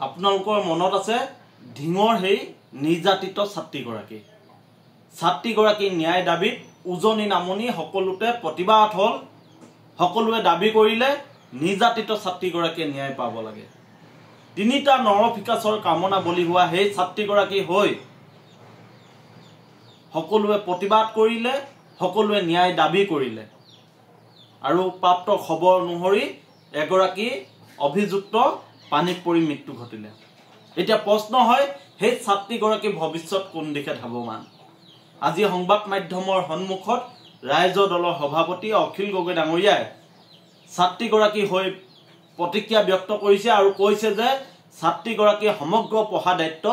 আপোনালোকৰ মনত আছে ঢিঙৰ সেই নিৰ্যাতিত ছাত্ৰীগৰাকী ন্যায় দাবীত উজনি নামনি সকলোতে প্ৰতিবাদ হ'ল। সকলোৱে দাবী কৰিলে নিৰ্যাতিত ছাত্ৰীগৰাকীয়ে ন্যায় পাব লাগে। তিনিটা নৰফিকাচৰ কামনা বলি হোৱা সেই ছাত্ৰীগৰাকী হৈ সকলোৱে প্ৰতিবাদ কৰিলে, সকলোৱে ন্যায় দাবী কৰিলে আৰু প্ৰাপ্ত খবৰ অনুসৰি এগৰাকী অভিযুক্ত পানীত পৰি মৃত্যু ঘটিলে। এতিয়া প্ৰশ্ন হয়, সেই ছাত্ৰীগৰাকীৰ ভৱিষ্যত কোন দিশে ধাৱমান? আজি সংবাদ মাধ্যমৰ সন্মুখত ৰাইজৰ দলৰ সভাপতি অখিল গগৈ ডাঙৰীয়াই ছাত্ৰীগৰাকী হৈ প্ৰতিক্ৰিয়া ব্যক্ত কৰিছে আৰু কৈছে যে ছাত্ৰীগৰাকীৰ সমগ্ৰ পঢ়া দায়িত্ব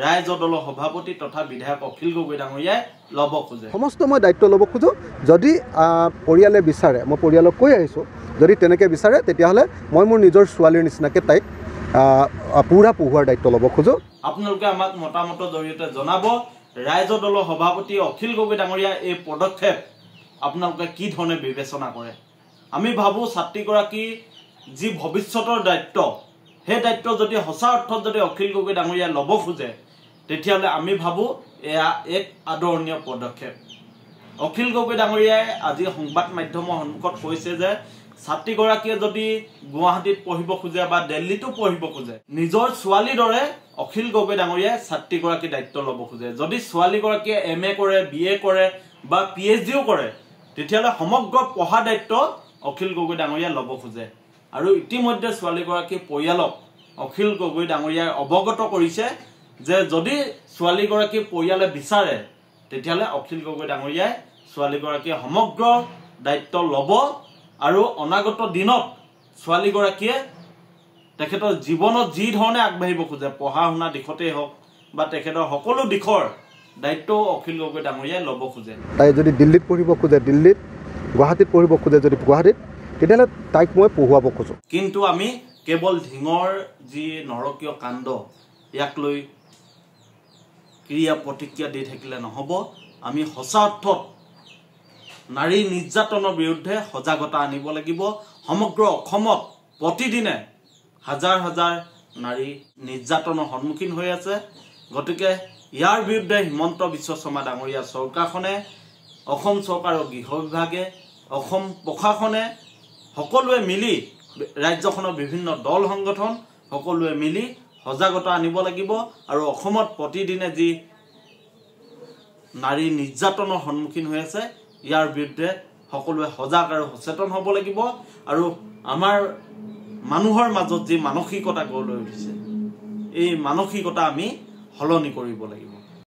ৰাইজৰ দলৰ সভাপতি তথা বিধায়ক অখিল গগৈ ডাঙৰীয়াই ল'ব খোজে। সমস্ত মই দায়িত্ব ল'ব খোজোঁ। যদি পৰিয়ালে বিচাৰে, মই পৰিয়ালক কৈ আহিছোঁ, যদি তেনেকৈ বিচাৰে তেতিয়াহ'লে মই মোৰ নিজৰ ছোৱালীৰ নিচিনাকৈ তাইক পুৰা পঢ়োৱাৰ দায়িত্ব ল'ব খোজোঁ। আপোনালোকে আমাক মতামতৰ জৰিয়তে জনাব, ৰাইজৰ দলৰ সভাপতি অখিল গগৈ ডাঙৰীয়াৰ এই পদক্ষেপ আপোনালোকে কি ধৰণে বিবেচনা কৰে। আমি ভাবোঁ ছাত্ৰীগৰাকী যি ভৱিষ্যতৰ দায়িত্ব, সেই দায়িত্ব যদি সঁচা অৰ্থত যদি অখিল গগৈ ডাঙৰীয়াই ল'ব খোজে তেতিয়াহ'লে আমি ভাবোঁ এয়া এক আদৰণীয় পদক্ষেপ। অখিল গগৈ ডাঙৰীয়াই আজি সংবাদ মাধ্যমৰ সন্মুখত কৈছে যে ছাত্ৰীগৰাকীয়ে যদি গুৱাহাটীত পঢ়িব খোজে বা দিল্লীতো পঢ়িব খোজে, নিজৰ ছোৱালীৰ দৰে অখিল গগৈ ডাঙৰীয়াই ছাত্ৰীগৰাকীৰ দায়িত্ব ল'ব খোজে। যদি ছোৱালীগৰাকীয়ে MA কৰে, BA কৰে বা PhDও কৰে তেতিয়াহ'লে সমগ্ৰ পঢ়া দায়িত্ব অখিল গগৈ ডাঙৰীয়াই ল'ব খোজে। আৰু ইতিমধ্যে ছোৱালীগৰাকীৰ পৰিয়ালক অখিল গগৈ ডাঙৰীয়াই অৱগত কৰিছে যে যদি ছোৱালীগৰাকীৰ পৰিয়ালে বিচাৰে তেতিয়াহ'লে অখিল গগৈ ডাঙৰীয়াই ছোৱালীগৰাকীয়ে সমগ্ৰ দায়িত্ব ল'ব আৰু অনাগত দিনত ছোৱালীগৰাকীয়ে তেখেতৰ জীৱনত যি ধৰণে আগবাঢ়িব খোজে, পঢ়া শুনা দিশতেই হওক বা তেখেতৰ সকলো দিশৰ দায়িত্বও অখিল গগৈ ডাঙৰীয়াই ল'ব খোজে। তাই যদি দিল্লীত পঢ়িব খোজে দিল্লীত, গুৱাহাটীত পঢ়িব খোজে যদি গুৱাহাটীত, তেতিয়াহ'লে তাইক মই পঢ়ুৱাব খোজোঁ। কিন্তু আমি কেৱল ঢিঙৰ যি নৰকীয় কাণ্ড ইয়াক লৈ ক্ৰিয়া প্ৰতিক্ৰিয়া দি থাকিলে নহ'ব। আমি সঁচা অৰ্থত নাৰী নিৰ্যাতনৰ বিৰুদ্ধে সজাগতা আনিব লাগিব। সমগ্ৰ অসমত প্ৰতিদিনে হাজাৰ হাজাৰ নাৰী নিৰ্যাতনৰ সন্মুখীন হৈ আছে। গতিকে ইয়াৰ বিৰুদ্ধে হিমন্ত বিশ্ব শৰ্মা ডাঙৰীয়া চৰকাৰখনে, অসম চৰকাৰৰ গৃহ বিভাগে, অসম প্ৰশাসনে সকলোৱে মিলি, ৰাজ্যখনৰ বিভিন্ন দল সংগঠন সকলোৱে মিলি সজাগতা আনিব লাগিব আৰু অসমত প্ৰতিদিনে যি নাৰী নিৰ্যাতনৰ সন্মুখীন হৈ আছে ইয়াৰ বিৰুদ্ধে সকলোৱে সজাগ আৰু সচেতন হ'ব লাগিব। আৰু আমাৰ মানুহৰ মাজত যি মানসিকতা গঢ় লৈ উঠিছে এই মানসিকতা আমি সলনি কৰিব লাগিব।